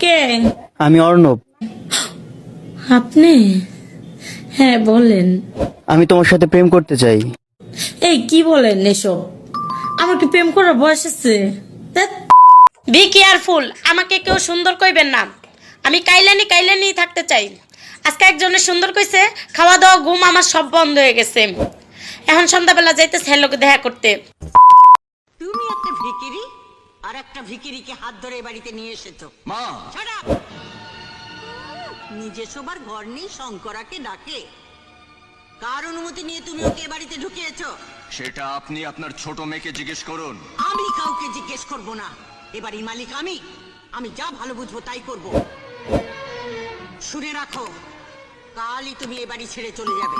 কে? আমি অর্ণব। আপনি? হ্যাঁ বলেন। আমি তোমার সাথে প্রেম করতে চাই। এই কি বলেন এসব? আমার কি প্রেম করার বয়স আছে? বি কেয়ারফুল, আমাকে কেউ সুন্দর কইবেন না। আমি কাইলানি থাকতে চাই। আজকে একজনের সুন্দর কইছে, খাওয়া দাওয়া ঘুম আমার সব বন্ধ হয়ে গেছে। এখন সন্ধ্যাবেলা যাইতেছে লোকে দেখা করতে। তুমি একটা ভিকিরি আর একটা ভিকিরিকে হাত ধরে এ বাড়িতে নিয়ে এসেছো। মা, Shut up! নিজে সবার ঘর নেই শঙ্করাকে ডাকে। কার অনুমতি নিয়ে তুমি ওকে এ বাড়িতে ঢুকিয়েছো? সেটা আপনি আপনার ছোট মেয়েকে জিজ্ঞেস করুন। আমি কাউকে জিজ্ঞেস করব না। এবারই মালিক আমি যা ভালো বুঝবো তাই করব। শুনে রাখো, কালই তুমি এ বাড়ি ছেড়ে চলে যাবে।